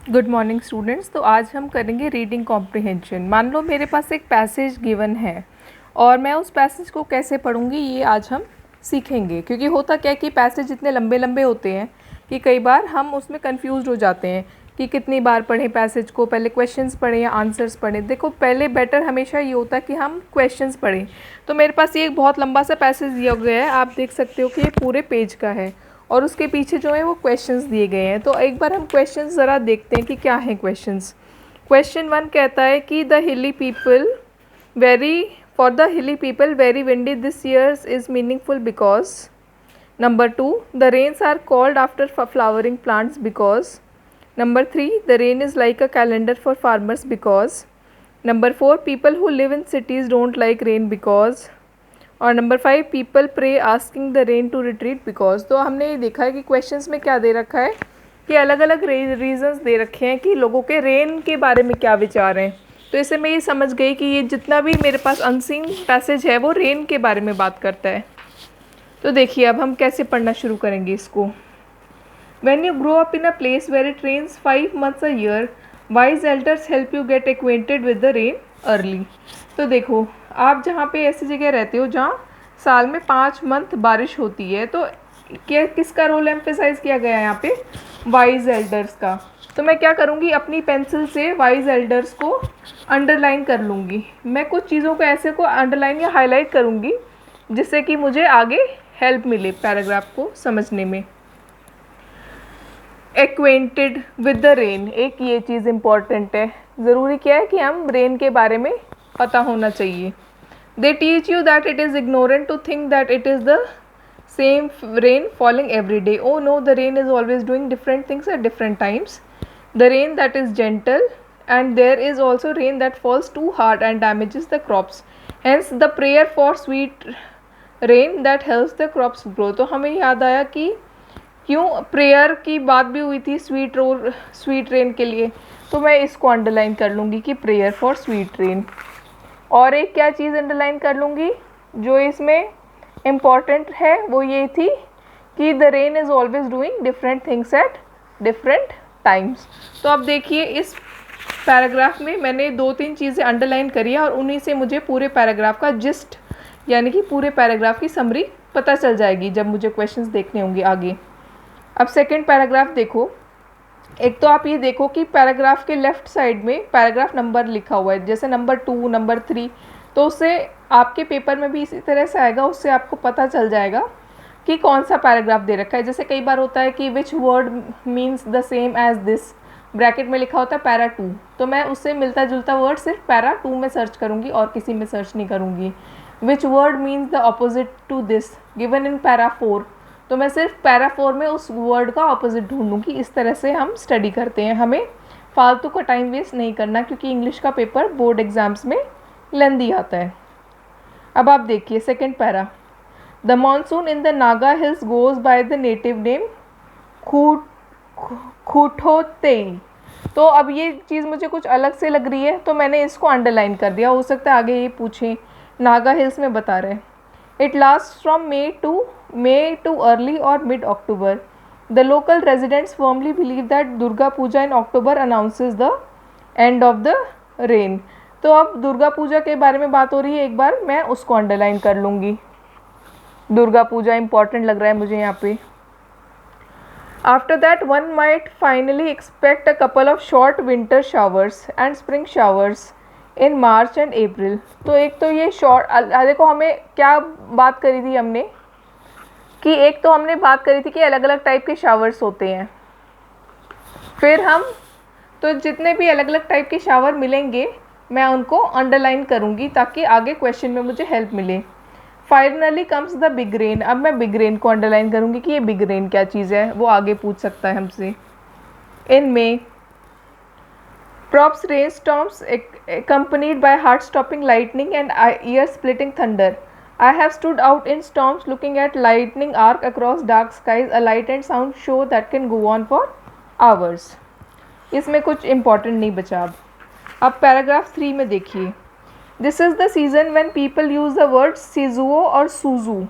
Good morning students. तो आज हम करेंगे रीडिंग कॉम्प्रिहेंशन। मान लो मेरे पास एक पैसेज गिवन है और मैं उस पैसेज को कैसे पढ़ूंगी ये आज हम सीखेंगे। क्योंकि होता क्या है कि पैसेज इतने लंबे लंबे होते हैं कि कई बार हम उसमें कंफ्यूज हो जाते हैं कि कितनी बार पढ़ें पैसेज को, पहले क्वेश्चंस पढ़ें या आंसर्स पढ़ें। देखो, पहले बेटर हमेशा ये होता है कि हम क्वेश्चंस पढ़ें। तो मेरे पास ये एक बहुत लंबा सा पैसेज दिया गया है, आप देख सकते हो कि ये पूरे पेज का है और उसके पीछे जो है वो क्वेश्चंस दिए गए हैं। तो एक बार हम क्वेश्चंस ज़रा देखते हैं कि क्या है क्वेश्चंस। क्वेश्चन 1 कहता है कि the hilly people very for the hilly people very windy this years is meaningful because. Number 2, the rains are called after flowering plants because. Number 3, the rain is like a calendar for farmers because. Number 4, people who live in cities don't like rain because. और number 5, people pray asking the rain to retreat because. तो हमने ये देखा है कि questions में क्या दे रखा है कि अलग अलग रीजंस दे रखे हैं कि लोगों के रेन के बारे में क्या विचार हैं। तो इससे मैं ये समझ गई कि ये जितना भी मेरे पास अनसीन पैसेज है वो रेन के बारे में बात करता है। तो देखिए अब हम कैसे पढ़ना शुरू करेंगे इसको। When you grow up in a place where it rains 5 months a year, wise elders help you get acquainted with the rain early. तो देखो, आप जहाँ पे ऐसी जगह रहते हो जहाँ साल में 5 मंथ बारिश होती है, तो क्या किसका रोल एम्फेसाइज किया गया है यहाँ पे? वाइज एल्डर्स का। तो मैं क्या करूँगी, अपनी पेंसिल से वाइज एल्डर्स को अंडरलाइन कर लूँगी। मैं कुछ चीज़ों को ऐसे को अंडरलाइन या हाईलाइट करूँगी जिससे कि मुझे आगे हेल्प मिले पैराग्राफ को समझने में। एक्वेंटेड विद द रेन, एक ये चीज़ इम्पॉर्टेंट है। ज़रूरी क्या है कि हम रेन के बारे में पता होना चाहिए। They teach you that it is ignorant to think that it is the same rain falling every day. Oh no, the rain is always doing different things at different times. The rain that is gentle and there is also rain that falls too hard and damages the crops. Hence the prayer for sweet rain that helps the crops grow. तो हमें याद आया कि क्यों prayer की बात भी हुई थी स्वीट रेन के लिए। तो मैं इसको अंडरलाइन कर लूँगी कि प्रेयर फॉर स्वीट रेन। और एक क्या चीज़ अंडरलाइन कर लूँगी जो इसमें इम्पॉर्टेंट है, वो ये थी कि the rain is always doing different things at different times. तो अब देखिए, इस पैराग्राफ में मैंने 2-3 चीज़ें अंडरलाइन करी है और उन्हीं से मुझे पूरे पैराग्राफ का जिस्ट यानी कि पूरे पैराग्राफ की समरी पता चल जाएगी जब मुझे क्वेश्चंस देखने होंगे आगे। अब सेकंड पैराग्राफ देखो। एक तो आप ये देखो कि पैराग्राफ के लेफ़्ट साइड में पैराग्राफ नंबर लिखा हुआ है, जैसे नंबर 2, नंबर 3। तो उससे आपके पेपर में भी इसी तरह से आएगा, उससे आपको पता चल जाएगा कि कौन सा पैराग्राफ दे रखा है। जैसे कई बार होता है कि which word means the same as this, bracket में लिखा होता है पैरा 2, तो मैं उससे मिलता जुलता वर्ड सिर्फ पैरा 2 में सर्च करूँगी और किसी में सर्च नहीं करूँगी। Which word means the opposite to this given in para 4, तो मैं सिर्फ पैरा 4 में उस वर्ड का ऑपोजिट ढूंढूंगी। इस तरह से हम स्टडी करते हैं, हमें फालतू का टाइम वेस्ट नहीं करना क्योंकि इंग्लिश का पेपर बोर्ड एग्जाम्स में लेंदी आता है। अब आप देखिए second para. The monsoon in the Naga hills goes by the native name खूठोतेई। तो अब ये चीज़ मुझे कुछ अलग से लग रही है तो मैंने इसको अंडरलाइन कर दिया। हो सकता है आगे ये पूछें, नागा हिल्स में बता रहे हैं। It last from May to early or mid-October. The local residents firmly believe that Durga Puja in October announces the end of the rain. तो अब दुर्गा पूजा के बारे में बात हो रही है, एक बार मैं उसको अंडरलाइन कर लूँगी। दुर्गा पूजा इंपॉर्टेंट लग रहा है मुझे यहाँ पे। After that, one might finally expect a couple of short winter showers and spring showers in March and April. तो एक तो ये शॉर्ट, देखो हमें क्या बात करी थी हमने कि एक तो हमने बात करी थी कि अलग अलग टाइप के शावर्स होते हैं। फिर हम तो जितने भी अलग अलग टाइप के शावर मिलेंगे मैं उनको अंडरलाइन करूँगी ताकि आगे क्वेश्चन में मुझे हेल्प मिले। Finally comes the big rain. अब मैं बिग रेन को अंडरलाइन करूँगी कि ये बिग रेन क्या चीज़ है, वो आगे पूछ सकता है हमसे। इन मे props rainstorms accompanied by heart-stopping lightning and ear-splitting thunder. I have stood out in storms looking at lightning arc across dark skies. A light and sound show that can go on for hours. इसमें कुछ important नहीं बचा। अब paragraph 3 में देखिए। This is the season when people use the word सिजुओ और सूजू।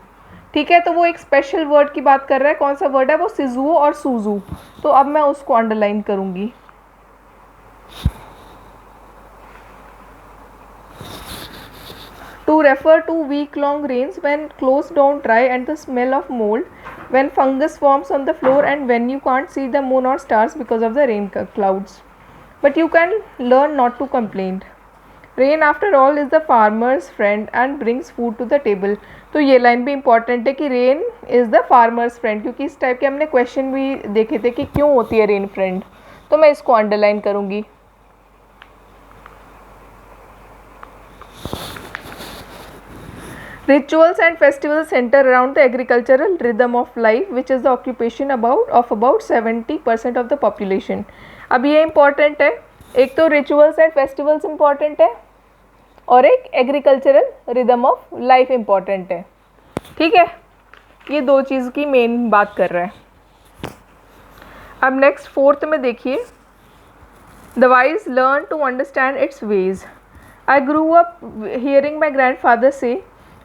ठीक है, तो वो एक स्पेशल वर्ड की बात कर रहा है। कौन सा वर्ड है वो? सिजुओ और सूजू। तो अब मैं उसको अंडरलाइन करूँगी। To refer to week-long rains when clothes don't dry and the smell of mold, when fungus forms on the floor and when you can't see the moon or stars because of the rain clouds. But you can learn not to complain. Rain after all is the farmer's friend and brings food to the table. तो ये line भी important है कि rain is the farmer's friend, क्योंकि इस type के हमने question भी देखे थे कि क्यों होती है रेन फ्रेंड. तो मैं इसको अंडरलाइन करूँगी. Rituals and festivals center around the agricultural rhythm of life, which is the occupation about 70% of the population. अब ये इम्पॉर्टेंट है, एक तो रिचुअल्स एंड फेस्टिवल्स इम्पॉर्टेंट है और एक agricultural rhythm of life important है. ठीक है, ये दो चीज़ की मेन बात कर रहा है. अब नेक्स्ट फोर्थ में देखिए, the wise learn to understand its ways. I grew up hearing my grandfather से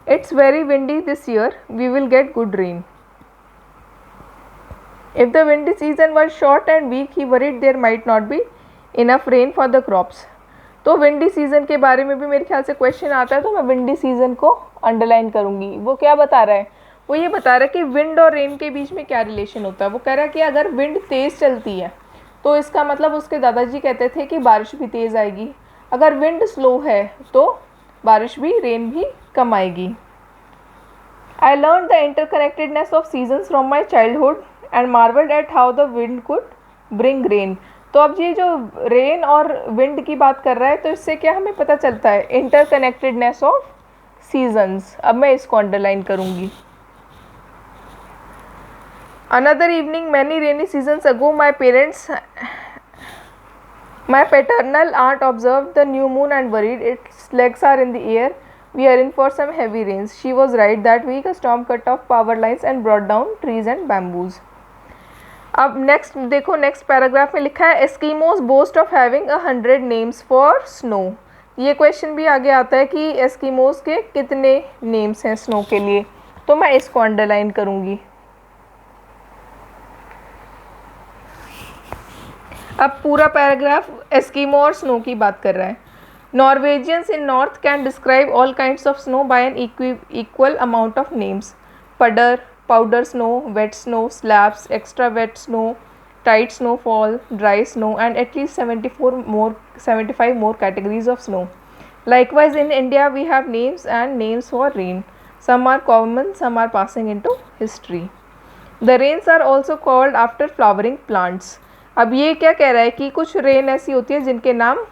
its very windy this year, we will get good rain. If the windy season was short and weak he worried there might not be enough rain for the crops. तो windy season के बारे में भी मेरे ख्याल से question आता है, तो मैं विंडी सीज़न को अंडरलाइन करूँगी. वो क्या बता रहा है, वो ये बता रहा है कि विंड और रेन के बीच में क्या रिलेशन होता है. वो कह रहा है कि अगर विंड तेज़ चलती है तो इसका मतलब उसके दादाजी कहते थे कि बारिश भी तेज़ आएगी. अगर विंड स्लो है तो बारिश भी, रेन भी कम आएगी. I learn the interconnectedness of seasons from my childhood and marvelled at how the wind could bring rain. तो अब ये जो रेन और विंड की बात कर रहा है, तो इससे क्या हमें पता चलता है, इंटरकनेक्टेडनेस ऑफ सीजन्स. अब मैं इसको अंडरलाइन करूँगी. Another evening many rainy seasons ago my paternal aunt observed the new moon and worried its legs are in the air, we are in for some heavy rains. She was right. That week a storm cut off power lines and brought down trees and bamboos. अब next देखो, next paragraph में लिखा है Eskimos boast of having 100 names for snow. ये question भी आगे आता है कि एस्कीमोज के कितने नेम्स हैं स्नो के लिए. तो मैं इसको अंडरलाइन करूँगी. अब पूरा पैराग्राफ एस्कीमो और स्नो की बात कर रहा है. Norwegians in north can describe all kinds of snow by an equal amount of names. Powder, powder snow, wet snow, slabs, extra wet snow, tight snowfall, dry snow, and at least 75 more categories of snow. Likewise, in India, we have names and names for rain. Some are common, some are passing into history. The rains are also called after flowering plants. अब ये क्या कह रहा है कि कुछ rain ऐसी होती है जिनके नाम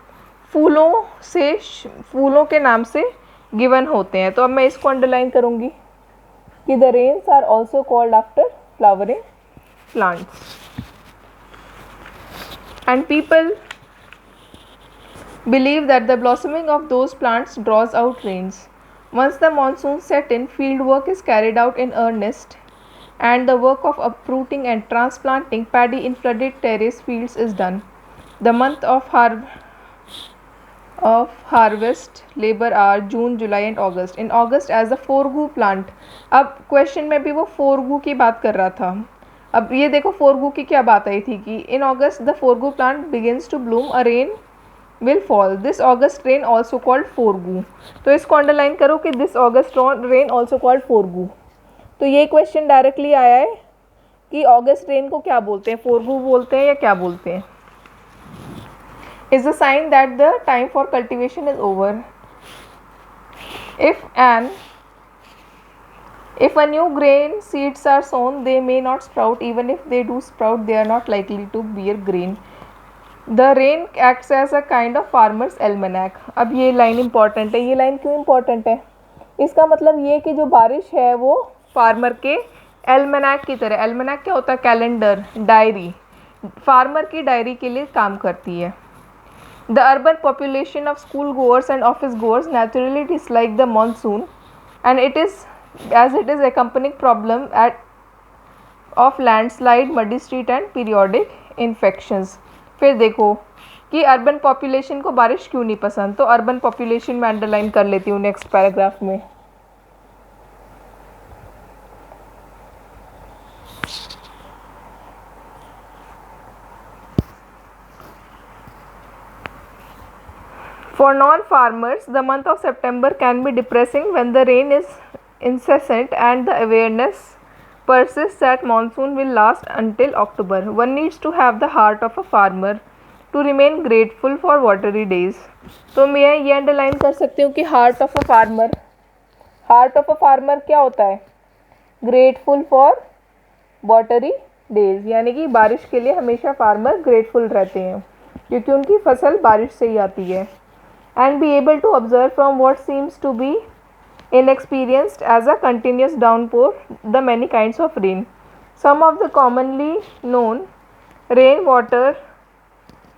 फूलों के नाम से गिवन होते हैं. तो अब मैं इसको अंडरलाइन करूँगी कि the rains are also called after flowering plants. And people believe that the blossoming of those plants draws out rains. Once the monsoon set in, field work is carried out in earnest and the work of uprooting and transplanting paddy in flooded terrace fields is done. The month of harvest labor are June, July and August. In August as the forgu plant. अब question में भी वो फोरगू की बात कर रहा था. अब ये देखो फोरगू की क्या बात आई थी कि इन ऑगस्ट द फोरगू plant begins to bloom, a rain will fall. This August rain also called फोरगू. तो इसको अंडरलाइन करो कि this August rain also called फोरगू. तो ये क्वेश्चन डायरेक्टली आया है कि ऑगस्ट रेन को क्या बोलते हैं, फोरगू बोलते हैं या क्या बोलते हैं. is a sign that the time for cultivation is over. If a new grain seeds are sown, they may not sprout. Even if they do sprout, they are not likely to bear grain. The rain acts as a kind of farmer's almanac. अब ये line important है. ये line क्यों important है? इसका मतलब ये कि जो बारिश है वो फार्मर के एल्मनाक की तरह. एल्मनाक क्या होता है? Calendar, diary. फार्मर की डायरी के लिए काम करती है. The urban population of school goers and office goers naturally dislike the monsoon, and it is accompanying problem of landslide, muddy street and periodic infections. फिर देखो कि अर्बन पॉपुलेशन को बारिश क्यों नहीं पसंद. तो अर्बन पॉपुलेशन में अंडरलाइन कर लेती हूँ नेक्स्ट पैराग्राफ में. For non-farmers, the month of September can be depressing when the rain is incessant and the awareness persists that monsoon will last until October. One needs to have the heart of a farmer to remain grateful for watery days. तो मैं ये underline कर सकती हूँ कि heart of a farmer क्या होता है? ग्रेटफुल फॉर वाटरी डेज, यानी कि बारिश के लिए हमेशा फार्मर ग्रेटफुल रहते हैं क्योंकि उनकी फसल बारिश से ही आती है. And be able to observe from what seems to be inexperienced as a continuous downpour the many kinds of rain. Some of the commonly known rain water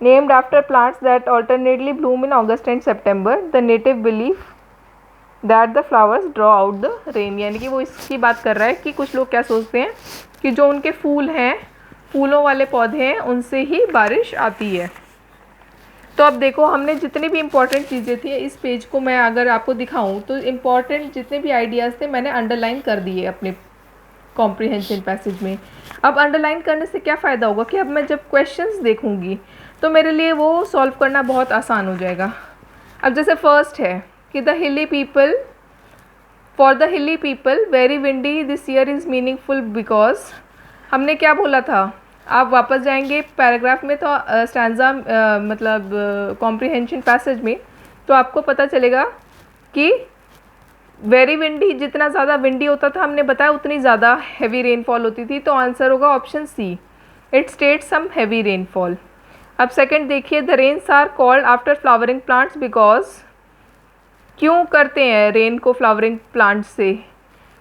named after plants that alternately bloom in August and September. The native belief that the flowers draw out the rain. यानी कि वो इसकी बात कर रहा है कि कुछ लोग क्या सोचते हैं कि जो उनके फूल हैं, फूलों वाले पौधे हैं, उनसे ही बारिश आती है. तो अब देखो हमने जितनी भी इम्पॉर्टेंट चीज़ें थी इस पेज को मैं अगर आपको दिखाऊं तो इम्पॉर्टेंट जितने भी आइडियाज़ थे मैंने अंडरलाइन कर दिए अपने कॉम्प्रिहेंशन पैसेज में. अब अंडरलाइन करने से क्या फ़ायदा होगा कि अब मैं जब क्वेश्चंस देखूंगी तो मेरे लिए वो सॉल्व करना बहुत आसान हो जाएगा. अब जैसे फर्स्ट है कि for the hilly people very windy this year is meaningful because हमने क्या बोला था. आप वापस जाएंगे पैराग्राफ में तो स्टैंजा मतलब कॉम्प्रिहेंशन पैसेज में तो आपको पता चलेगा कि वेरी विंडी, जितना ज़्यादा विंडी होता था हमने बताया उतनी ज़्यादा हैवी रेनफॉल होती थी. तो आंसर होगा option C, it state some heavy rainfall. अब सेकंड देखिए, the rains are called after flowering plants because, क्यों करते हैं रेन को फ्लावरिंग प्लांट्स से?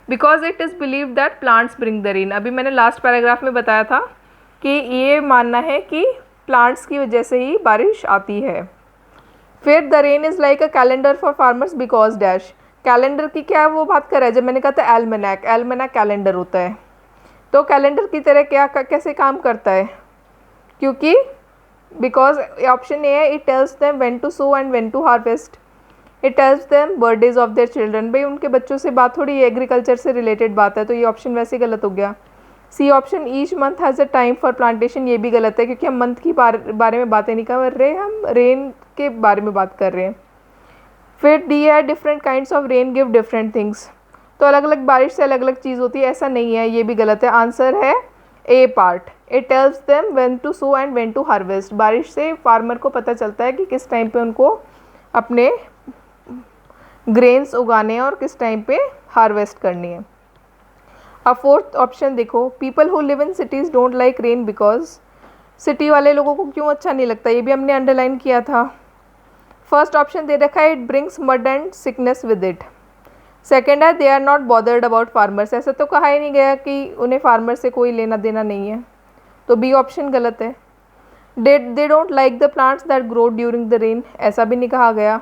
Because it is believe that plants bring the rain. अभी मैंने लास्ट पैराग्राफ में बताया था कि ये मानना है कि प्लांट्स की वजह से ही बारिश आती है. फिर the rain is like a calendar for farmers because dash. Calendar की क्या वो बात कर रहा है? जब मैंने कहा था एल्मेनाक कैलेंडर होता है तो कैलेंडर की तरह क्या कैसे काम करता है? क्योंकि बिकॉज ऑप्शन ए है, it tells them when to sow and when to harvest. It tells them birthdays of their children. भाई उनके बच्चों से बात थोड़ी एग्रीकल्चर से रिलेटेड बात है तो ये ऑप्शन वैसे गलत हो गया. C option, each month has a time for plantation, ये भी गलत है क्योंकि हम मंथ की बारे में बातें नहीं कर रहे, हम रेन के बारे में बात कर रहे हैं. फिर डी है, different kinds of rain give different things. तो अलग अलग बारिश से अलग अलग चीज़ होती है, ऐसा नहीं है, ये भी गलत है. आंसर है A part, it tells them when to sow and when to harvest. बारिश से फार्मर को पता चलता है कि किस टाइम पे उनको अपने ग्रेन्स उगाने हैं और किस टाइम पे हार्वेस्ट करनी है. अब फोर्थ ऑप्शन देखो, people who live in cities don't like rain because. City वाले लोगों को क्यों अच्छा नहीं लगता? ये भी हमने अंडरलाइन किया था. फर्स्ट ऑप्शन दे रखा है, it brings mud and sickness with it. Second है, they are not bothered about farmers. ऐसा तो कहा ही नहीं गया कि उन्हें फार्मर से कोई लेना देना नहीं है, तो बी ऑप्शन गलत है. They don't like the plants that grow during the rain, ऐसा भी नहीं कहा गया,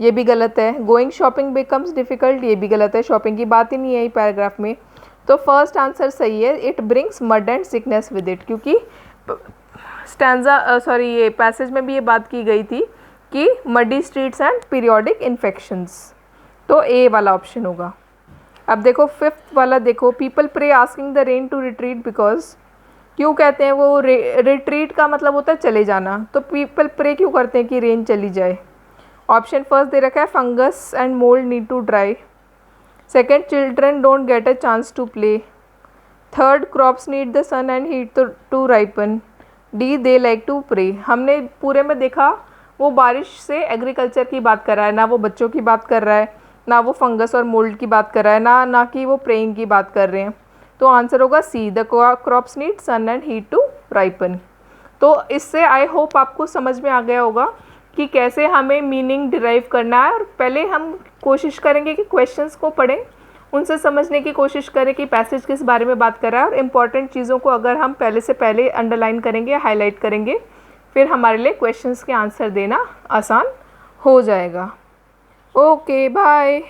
ये भी गलत है. गोइंग शॉपिंग बिकम्स डिफ़िकल्ट, ये भी गलत है, शॉपिंग की बात ही नहीं है पैराग्राफ में. तो फर्स्ट आंसर सही है, it brings mud and sickness with it, क्योंकि ये पैसेज में भी ये बात की गई थी कि muddy streets and periodic infections. तो ए वाला ऑप्शन होगा. अब देखो फिफ्थ वाला देखो, people pray asking the rain to retreat because. क्यों कहते हैं वो? रिट्रीट का मतलब होता है चले जाना, तो पीपल प्रे क्यों करते हैं कि रेन चली जाए? ऑप्शन फर्स्ट दे रखा है, fungus and mould need to dry. Second, children don't get a chance to play. Third, crops need the sun and heat to ripen. D, they like to pray. हमने पूरे में देखा वो बारिश से एग्रीकल्चर की बात कर रहा है, ना वो बच्चों की बात कर रहा है, ना वो फंगस और मोल्ड की बात कर रहा है, ना कि वो प्रेइंग की बात कर रहे हैं. तो आंसर होगा C, the crops need sun and heat to ripen. तो इससे आई होप आपको समझ में आ गया होगा कि कैसे हमें मीनिंग डिराइव करना है. और पहले हम कोशिश करेंगे कि क्वेश्चंस को पढ़ें, उनसे समझने की कोशिश करें कि पैसेज किस बारे में बात कर रहा है, और इम्पॉर्टेंट चीज़ों को अगर हम पहले से पहले अंडरलाइन करेंगे, हाईलाइट करेंगे, फिर हमारे लिए क्वेश्चंस के आंसर देना आसान हो जाएगा. Okay, bye.